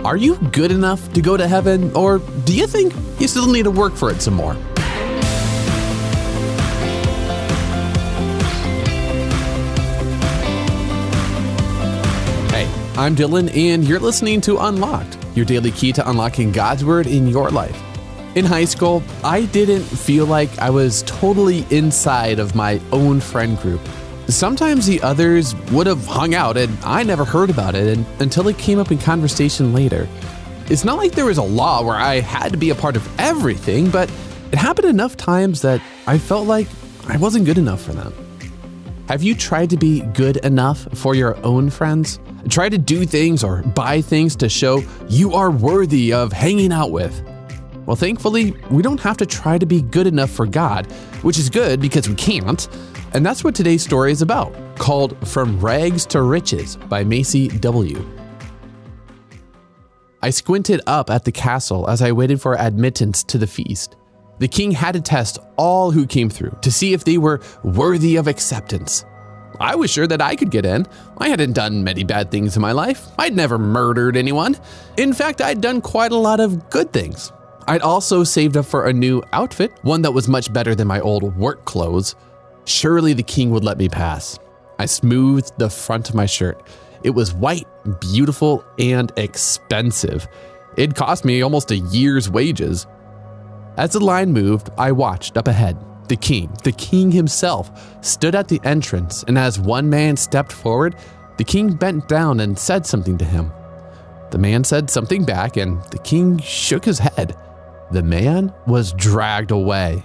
Are you good enough to go to heaven, or do you think you still need to work for it some more? Hey, I'm Dylan, and you're listening to Unlocked, your daily key to unlocking God's Word in your life. In high school, I didn't feel like I was totally inside of my own friend group. Sometimes the others would have hung out and I never heard about it until it came up in conversation later. It's not like there was a law where I had to be a part of everything, but it happened enough times that I felt like I wasn't good enough for them. Have you tried to be good enough for your own friends? Try to do things or buy things to show you are worthy of hanging out with? Well, thankfully, we don't have to try to be good enough for God, which is good because we can't. And that's what today's story is about, called From Rags to Riches by Macy W. I squinted up at the castle as I waited for admittance to the feast. The king had to test all who came through to see if they were worthy of acceptance. I was sure that I could get in. I hadn't done many bad things in my life. I'd never murdered anyone. In fact, I'd done quite a lot of good things. I'd also saved up for a new outfit, one that was much better than my old work clothes. Surely the king would let me pass. I smoothed the front of my shirt. It was white, beautiful, and expensive. It cost me almost a year's wages. As the line moved, I watched up ahead. The king himself, stood at the entrance, and as one man stepped forward, the king bent down and said something to him. The man said something back, and the king shook his head. The man was dragged away.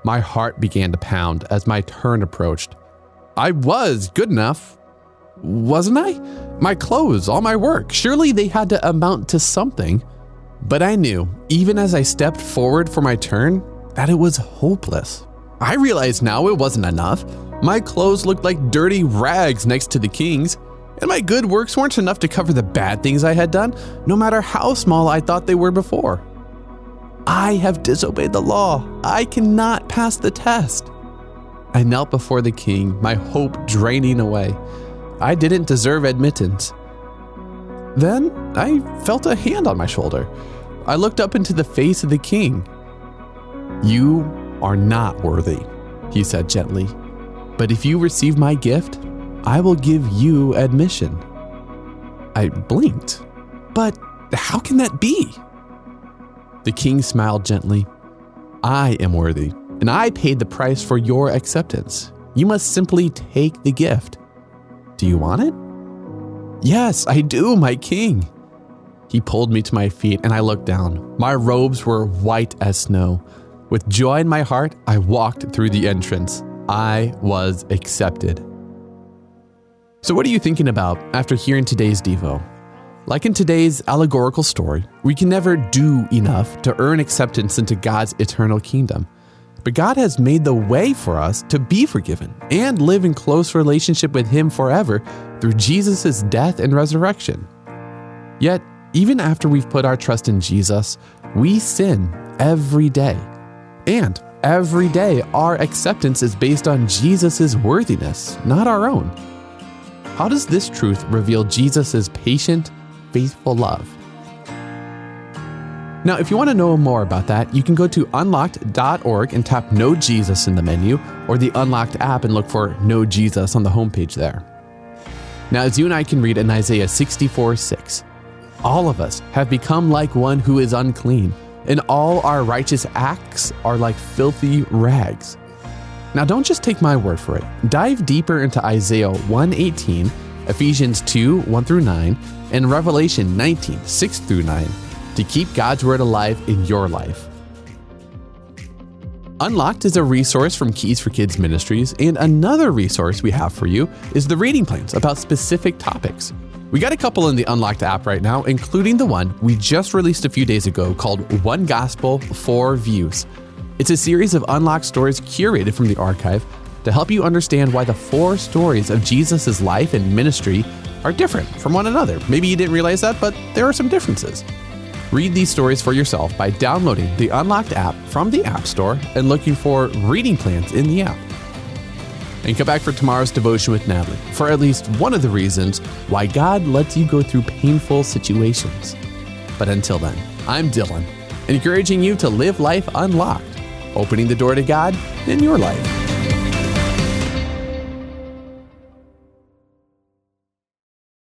My heart began to pound as my turn approached. I was good enough, wasn't I? My clothes, all my work, surely they had to amount to something. But I knew, even as I stepped forward for my turn, that it was hopeless. I realized now it wasn't enough. My clothes looked like dirty rags next to the king's, and my good works weren't enough to cover the bad things I had done, no matter how small I thought they were before. I have disobeyed the law. I cannot pass the test. I knelt before the king, my hope draining away. I didn't deserve admittance. Then I felt a hand on my shoulder. I looked up into the face of the king. You are not worthy, he said gently. But if you receive my gift, I will give you admission. I blinked. But how can that be? The king smiled gently. I am worthy, and I paid the price for your acceptance. You must simply take the gift. Do you want it? Yes, I do, my king. He pulled me to my feet, and I looked down. My robes were white as snow. With joy in my heart, I walked through the entrance. I was accepted. So what are you thinking about after hearing today's Devo? Like in today's allegorical story, we can never do enough to earn acceptance into God's eternal kingdom. But God has made the way for us to be forgiven and live in close relationship with Him forever through Jesus' death and resurrection. Yet, even after we've put our trust in Jesus, we sin every day. And every day, our acceptance is based on Jesus' worthiness, not our own. How does this truth reveal Jesus' patient, faithful love? Now, if you want to know more about that, you can go to unlocked.org and tap Know Jesus in the menu, or the Unlocked app and look for Know Jesus on the homepage there. Now, as you and I can read in Isaiah 64:6, all of us have become like one who is unclean, and all our righteous acts are like filthy rags. Now, don't just take my word for it. Dive deeper into Isaiah 1:18, Ephesians 2:1-9, and Revelation 19:6-9 to keep God's Word alive in your life. Unlocked is a resource from Keys for Kids Ministries, and another resource we have for you is the reading plans about specific topics. We got a couple in the Unlocked app right now, including the one we just released a few days ago called One Gospel, 4 Views. It's a series of unlocked stories curated from the archive to help you understand why the 4 stories of Jesus' life and ministry are different from one another. Maybe you didn't realize that, but there are some differences. Read these stories for yourself by downloading the Unlocked app from the App Store and looking for reading plans in the app. and come back for tomorrow's devotion with Natalie for at least one of the reasons why God lets you go through painful situations. But until then, I'm Dylan, encouraging you to live life unlocked, opening the door to God in your life.